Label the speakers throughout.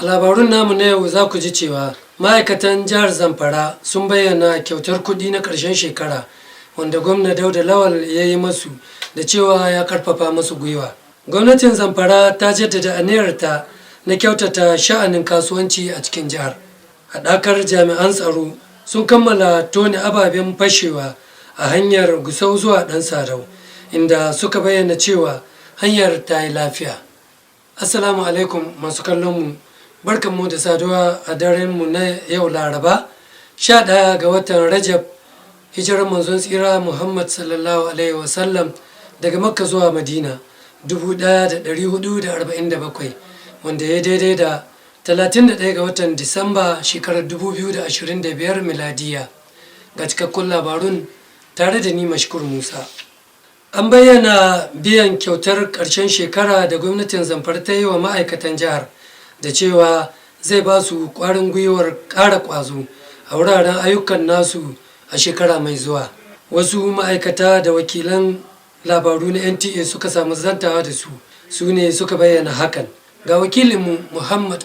Speaker 1: Labarun namu na yau za ku ji cewa ma'aikatan jihar Zamfara sun bayyana kyautar kuɗi na ƙarshen shekara wanda gwamna Dauda Lawal ya yi masu da cewa ya karfafa masu gwiwa. Gwamnatin Zamfara ta jaddada aniyarta na kyautata sha'anin kasuwanci a cikin jihar. Haɗakar jami'an tsaro sun kammala tone ababen fashewa a hanyar Gusau zuwa ɗan Sadau inda suka bayyana cewa hanyar ta yi lafiya. Assalamu alaikum masu kallon mu. Barkanmu da saduwa a darenmu na yau Laraba 11 ga watan Rajab hijirar manzon tsira Muhammad sallallahu alaihi wasallam daga Makka zuwa Madina 1447 wanda ya daidai da 31 ga watan Disamba shekarar 2025 miladiya. Ga cikakkun labarun tare da ni Mashkur Musa. An bayyana biyan kyautar ƙarshen shekara da gwamnatin Zamfara ta yi wa ma'aikatan jihar da cewa zai ba su ƙwarin gwiwar ƙara ƙwazo a wuraren ayyukan nasu a shekara mai zuwa. Wasu ma'aikata da wakilan labaru na NTA suka samu zantawa da su ne suka bayyana hakan. Ga wakilinmu Muhammad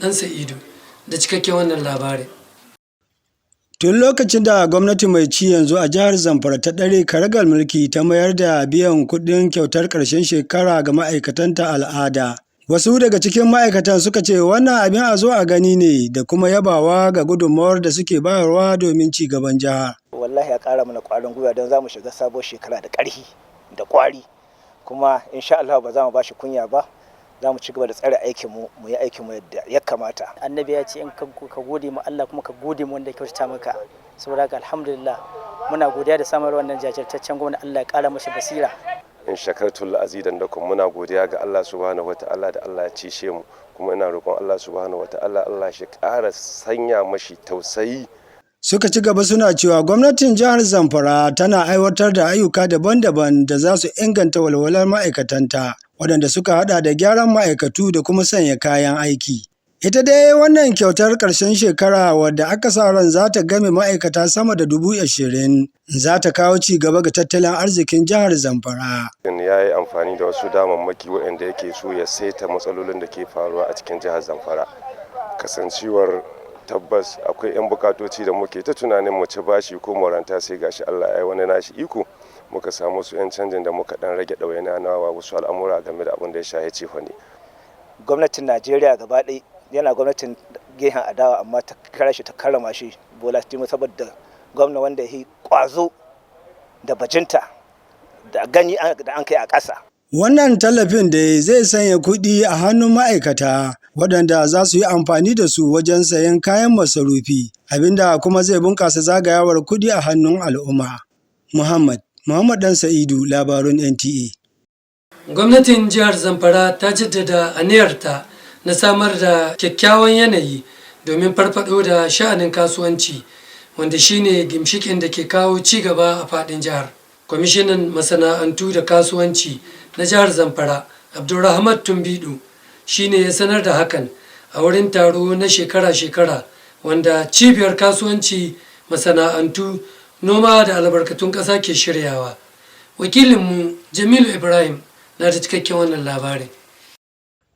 Speaker 1: ɗan Sa'idu da cikakken wannan labarin.
Speaker 2: Tun lokacin da gwamnati mai ci yanzu a jihar Zamfara ta ɗare karagar mulki ta mayar da biyan kuɗin kyautar ƙarshen shekara ga ma'aikatanta al'ada. Wasu daga cikin ma'aikatan suka ce wannan abin a zo a gani ne da kuma yabawa ga gudunmawar da suke bayarwa domin ci gaban jiha.
Speaker 3: Wallahi ya ƙara mana ƙwarin gwiwa don za mu shiga sabuwar shekara da ƙarfi da ƙwari kuma insha Allah ba za mu ba shi kunya ba. Za mu ci gaba da tsare aikinmu mu yi aikinmu yadda ya kamata.
Speaker 4: Annabi ya ce in ka gode mu Allah kuma ka gode mu wanda ya kyautata maka. Saboda haka alhamdulillah muna godiya da samar wannan jajirtaccen gwamnati. Allah ya ƙara mashi basira.
Speaker 5: In shakartul azidan da kuma muna godiya ga Allah subhanahu wataala da Allah ya cishe mu kuma ina roƙon Allah subhanahu wataala Allah shi ƙara sanya mashi tausayi.
Speaker 2: Suka ci gaba suna cewa gwamnatin jihar Zamfara tana aiwatar da ayyuka daban-daban da za su inganta walwalar ma'aikatanta waɗanda suka haɗa da gyaran ma'aikatu da kuma sanya kayan aiki. Ita dai wannan kyautar ƙarshen shekara wadda aka sa ran za ta game ma'aikata sama da 20,000 za ta kawo ci gaba ga tattalin arzikin jihar Zamfara.
Speaker 5: Ya yi amfani da wasu damammaki waɗanda yake so ya saita matsalolin da ke faruwa a cikin jihar Zamfara. Kasancewar tabbas akwai 'yan bukatoci da muke ta tunanin mu ci bashi ko moranta sai gashi Allah ya yi wani nashi iko muka samu su 'yan canjin da muka dan rage ɗawainiya na wasu al'amura game da abin da ya shahe cefa ne.
Speaker 3: Gwamnatin Najeriya gaba ɗaya yana gwamnatin gehen adawa amma ta kira shi ta karrama shi Bola Tinubu saboda gwamna wanda ya yi kwazo da bajinta da gani da an kai a ƙasa.
Speaker 2: Wannan tallafin da zai sanya kuɗi a hannun ma'aikata waɗanda za su yi amfani da su wajen sayen kayan masarufi, abinda kuma zai bunƙasa zagayawar kuɗi a hannun al'umma. Muhammad ɗan Sa'idu, labarun NTA.
Speaker 1: Gwamnatin jihar Zamfara ta jaddada aniyarta na samar da kyakkyawan yanayi domin farfaɗo da sha'anin kasuwanci wanda shine gimshikin da ke kawo ci gaba a faɗin jihar. Kwamishinan masana'antu da kasuwanci na jihar Zamfara Abdulrahman Tumbidu shine ya sanar da hakan a wurin taro na shekara-shekara wanda cibiyar kasuwanci, masana'antu, noma da albarkatun ƙasa ke shiryawa. Wakilinmu Jamilu Ibrahim na da cikakken wannan labarin.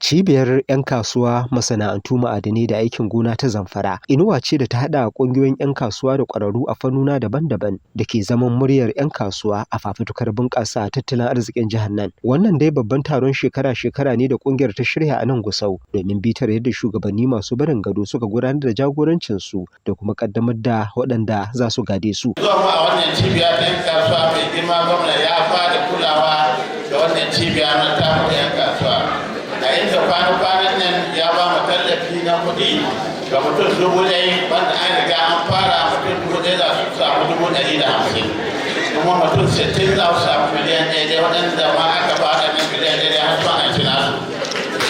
Speaker 6: Cibiyar 'yan kasuwa, masana'antu, ma'adanai da aikin gona ta Zamfara inuwa ce da ta haɗa ƙungiyoyin 'yan kasuwa da ƙwararru a fannuna daban-daban da ke zaman muryar 'yan kasuwa a fafutukar bunƙasa tattalin arzikin jihar nan. Wannan dai babban taron shekara-shekara ne da ƙungiyar ta shirya a nan Gusau domin bitar yadda shugabanni masu barin gado suka gudanar da jagorancinsu da kuma ƙaddamar da waɗanda za su gade su.
Speaker 7: Zuwa mu a wannan cibiya ta 'yan kasuwa mai girma gwamna ya fara kulawa da wannan cibiya na tamu 'yan kasuwa. A inda kwanan nan ya ba mu tallafi na kuɗi ga mutum 1,000 wanda an riga an fara mutum 1,000 za su samu 150 kuma mutum 60 za su samu miliyan ɗaya waɗanda ma aka ba da nan miliyan ɗaya har zuwa an ci nasu.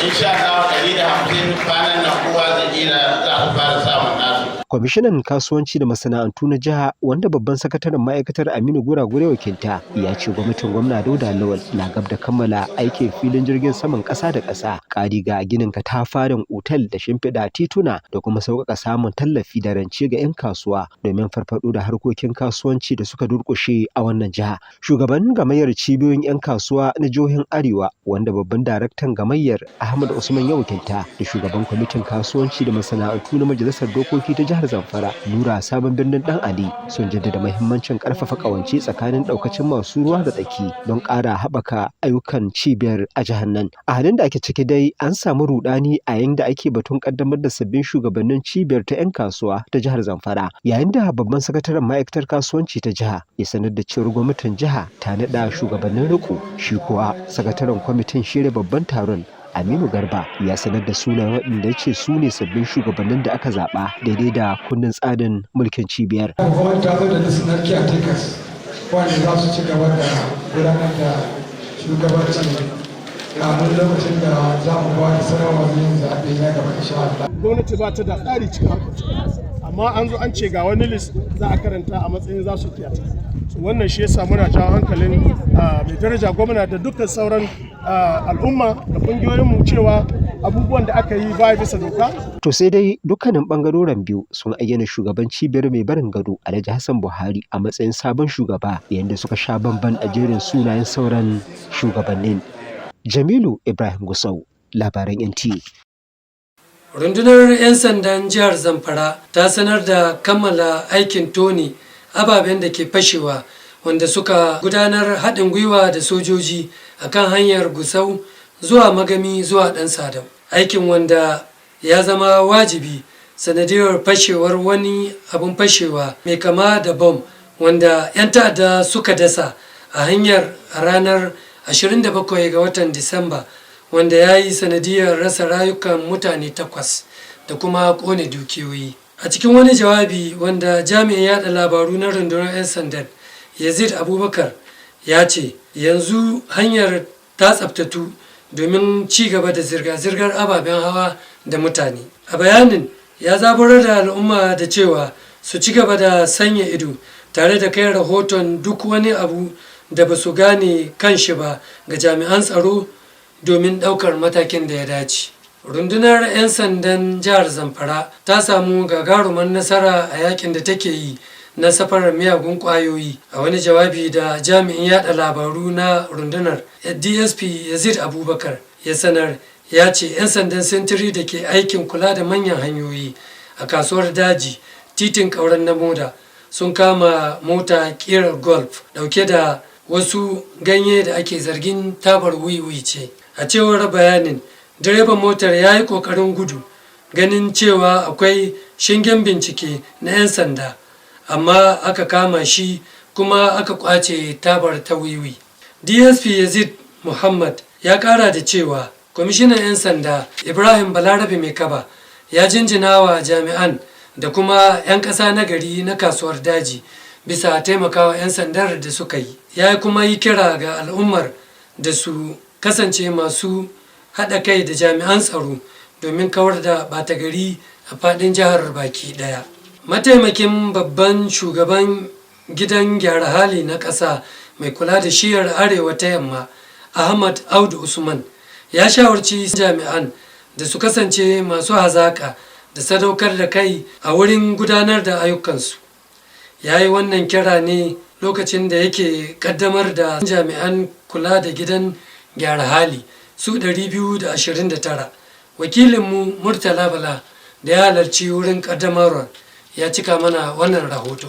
Speaker 7: Insha Allah 150 kwanan nan kowa zai iya za su fara samun nasu.
Speaker 6: Kwamishinan kasuwanci da masana'antu na jiha wanda babban sakataren ma'aikatar Aminu Guragure wakilta ya ce gwamnatin gwamna Dauda Lawal na gab da kammala aikin filin jirgin saman ƙasa da ƙasa, ƙari ga ginin katafaren otal da shimfiɗa tituna da kuma sauƙaƙa samun tallafi da rance ga 'yan kasuwa domin farfaɗo da harkokin kasuwanci da suka durƙushe a wannan jiha. Shugaban gamayyar cibiyoyin 'yan kasuwa na jihohin Arewa wanda babban daraktan gamayyar Ahmad Usman ya wakilta da shugaban kwamitin kasuwanci da masana'antu na majalisar dokoki ta jihar Zamfara Nura Sabon Birnin Dan Ali sun jaddada muhimmancin karfafa kawance tsakanin daukacin masu ruwa da tsaki don ƙara haɓaka ayyukan cibiyar a jihar nan. A halin da ake ciki dai an samu rudani a yayin da ake batun kaddamar da sabbin shugabannin cibiyar ta 'yan kasuwa ta jihar Zamfara, yayin da babban sakataren ma'aikatar kasuwanci ta jiha ya sanar da cewar gwamnatin jiha ta naɗa shugabannin riko, shi kuwa sakataren kwamitin shirya babban taron Aminu Garba ya sanar da sunayen waɗanda ya ce su ne sabbin shugabannin da aka zaɓa daidai da kundin tsarin mulkin cibiyar.
Speaker 8: Gwamnati ta zo da listener caretakers wanda za su ci gaba da gudanar da shugabancin kamun lokacin da za mu ba da sanarwar yin zaɓe na gaba insha Allah. Gwamnati ba ta da tsari cikin amma an zo an ce ga wani list za a karanta a matsayin za su kiyata. Wannan shi yasa muna jawo hankalin mai daraja gwamna da dukkan sauran al'umma da kungiyoyinmu cewa abubuwan da aka yi baya bisa doka.
Speaker 6: To sai dai dukkanin bangaroren biyu sun ayyana shugaban cibiyar mai barin gado Alhaji Hassan Buhari a matsayin sabon shugaba yayin da suka sha bamban a jerin sunayen sauran shugabannin. Jamilu Ibrahim Gusau, Labaran NTA.
Speaker 1: Rundunar 'yan sandan jihar Zamfara ta sanar da kammala aikin toni ababen da ke fashewa wanda suka gudanar haɗin gwiwa da sojoji a kan hanyar Gusau zuwa Magami zuwa Ɗan Sadau. Aikin wanda ya zama wajibi sanadiyar fashewar wani abin fashewa mai kama da bom wanda 'yan ta'adda suka dasa a hanyar ranar 27 ga watan Disamba wanda ya yi sanadiyar rasa rayukan mutane 8 da kuma ƙone dukiyoyi. A cikin wani jawabi wanda jami'in yada labaru na rundunar 'yan sandan Yazid Abubakar ya ce yanzu hanyar ta tsaftatu domin ci gaba da zirga-zirgar ababen hawa da mutane. A bayanin ya zaburar da al'umma da cewa su ci gaba da sanya ido tare da kai rahoton duk wani abu da ba su gane kan shi ba ga jami'an tsaro domin ɗaukar matakin da ya dace. Rundunar 'yan sandan jihar Zamfara ta samu gagarumar nasara a yakin da take yi na safarar miyagun ƙwayoyi. A wani jawabi da jami'in yada labaru na rundunar DSP Yazid Abubakar ya sanar ya ce 'yan sandan sintiri da ke aikin kula da manyan hanyoyi a kasuwar daji titin ƙauren na moda sun kama mota ƙirar golf ɗauke da wasu ganye da ake zargin tabar wiwi ce. A cewar bayanin, direban motar ya yi ƙoƙarin gudu ganin cewa akwai shingen bincike na 'yan sanda, amma aka kama shi kuma aka ƙwace tabar ta wiwi. DSP Yazid Muhammad ya ƙara da cewa kwamishinan 'yan sanda Ibrahim Balarabe Mai Kaba ya jinjina wa jami'an da kuma 'yan ƙasa na gari na kasuwar daji bisa taimakawa 'yan sandar da suka yi. Ya kuma yi kira ga al'ummar da su kasance masu haɗa kai da jami'an tsaro domin kawar da ɓata gari a faɗin jihar baki ɗaya. Mataimakin babban shugaban gidan gyara hali na ƙasa mai kula da shiyar arewa ta yamma Ahmad Audu Usman ya shawarci jami'an da su kasance masu hazaƙa da sadaukar da kai a wurin gudanar da ayyukansu. Ya yi wannan kira ne lokacin da yake ƙaddamar da jami'an kula da gidan gyara hali su 229. Wakilinmu Murtala Bala da ya halarci wurin ƙaddamarwar ya cika mana wannan rahoto.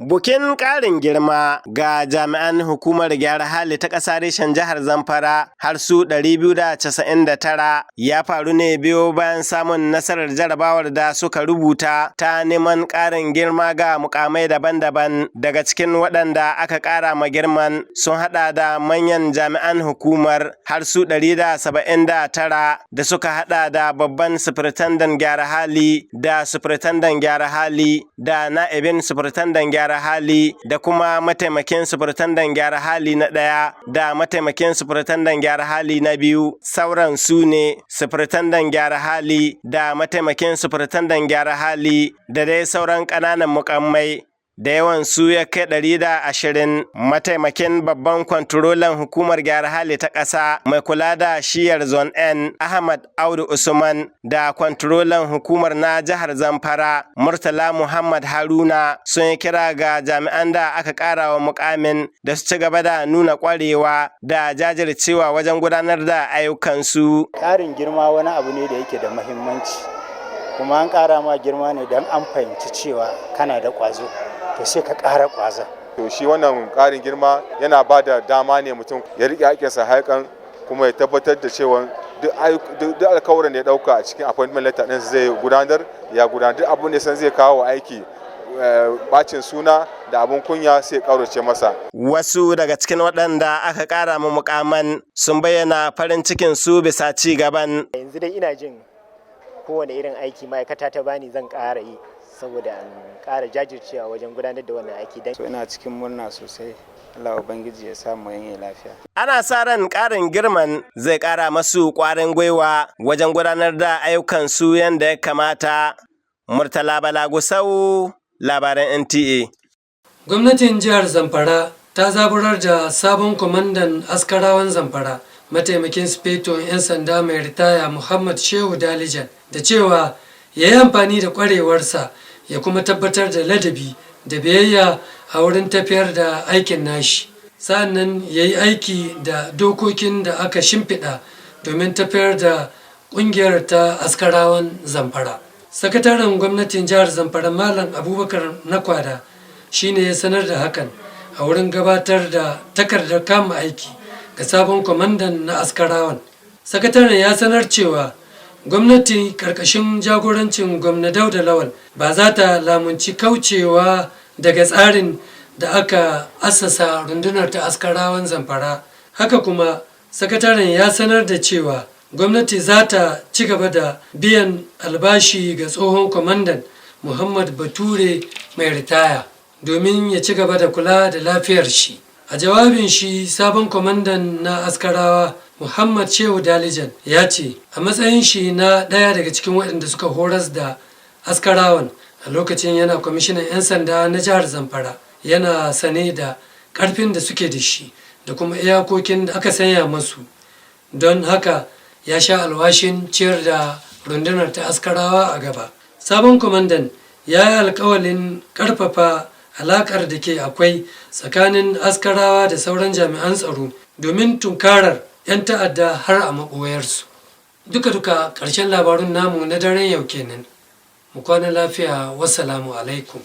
Speaker 9: Bukin ƙarin girma ga jami'an hukumar gyara hali ta ƙasa reshen jihar Zamfara har su 299 ya faru ne biyo bayan samun nasarar jarabawar da suka rubuta ta neman ƙarin girma ga mukamai daban-daban. Daga cikin waɗanda aka ƙara ma girman sun haɗa da manyan jami'an hukumar har su 179 da suka haɗa da babban sufritandan gyara hali da sufritandan gyara hali da na'ibin sufritandan gyara hali da kuma mataimakin sufritandan gyara hali na ɗaya da mataimakin sufritandan gyara hali na biyu. Sauran su ne sufritandan gyara hali da mataimakin sufritandan gyara hali da dai sauran ƙananan mukammai da yawan su ya kai 120. Mataimakin babban kwantarolan hukumar gyara hali ta ƙasa mai kula da shiyar zone N Ahmad Audu Usman da kwantarolan hukumar na jihar Zamfara Murtala Muhammad Haruna sun yi kira ga jami'an da aka ƙara wa mukamin da su ci gaba da nuna ƙwarewa da jajircewa wajen gudanar da ayyukansu.
Speaker 10: Ƙarin girma wani abu ne da yake da muhimmanci, kuma an ƙara ma girma ne don an fahimci cewa kana da ƙwazo, to sai ka ƙara ƙwaza.
Speaker 5: To shi wannan ƙarin girma yana ba da dama ne mutum ya riƙe haƙƙinsa haikan kuma ya tabbatar da cewa duk alkawarin da ya ɗauka a cikin appointment letter ɗin zai gudanar duk abin da san zai kawo aiki bacin suna da abun kunya sai ƙaurace masa.
Speaker 9: Wasu daga cikin waɗanda aka ƙara ma mukaman sun bayyana farin cikin su bisa ci gaban.
Speaker 10: Yanzu dai ina jin kowane irin aiki ma'aikata ta bani zan ƙara yi saboda an ƙara jajircewa wajen gudanar da wannan aiki. So ina cikin murna sosai. Allah Ubangiji ya samu yanye lafiya.
Speaker 9: Ana sa ran ƙarin girman zai ƙara masu ƙwarin gwiwa wajen gudanar da ayyukan su yadda ya kamata. Murtala Bala Gusau, Labaran NTA.
Speaker 1: Gwamnatin jihar Zamfara ta zaburar da sabon kwamandan askarawan Zamfara, mataimakin sufeton 'yan sanda mai ritaya Muhammad Shehu Dalijan, da cewa ya yi amfani da ƙwarewarsa ya kuma tabbatar da ladabi da biyayya a wurin tafiyar da aikin nashi. Sa'annan ya yi aiki da dokokin da aka shimfiɗa domin tafiyar da ƙungiyar ta askarawan Zamfara. Sakataren gwamnatin jihar Zamfara Malam Abubakar Nakwada shi ne ya sanar da hakan a wurin gabatar da takardar kama aiki ga sabon kwamandan na askarawan. Sakataren ya sanar cewa gwamnati karkashin jagorancin gwamna Dauda Lawal ba za ta lamunci kaucewa daga tsarin da aka assasa rundunar ta askarawan Zamfara. Haka kuma sakataren ya sanar da cewa gwamnati za ta ci gaba da biyan albashi ga tsohon kwamandan Muhammad Bature mai ritaya domin ya ci gaba da kula da lafiyar shi. A jawabin shi, sabon kwamandan na askarawa Muhammad Shehu Dalijan ya ce a matsayin shi na ɗaya daga cikin waɗanda suka horas da askarawan a lokacin yana kwamishinan 'yan sanda na jihar Zamfara, yana sane da ƙarfin da suke da shi da kuma iyakokin da aka sanya masu. Don haka ya sha alwashin ciyar da rundunar ta askarawa a gaba. Sabon kwamandan ya yi alkawalin ƙarfafa alaƙar da ke akwai tsakanin askarawa da sauran jami'an tsaro domin tunkarar 'yan ta'adda har a maɓoyarsu. Duka ƙarshen labarun namu na daren yau kenan. Mu kwana lafiya, wassalamu alaikum.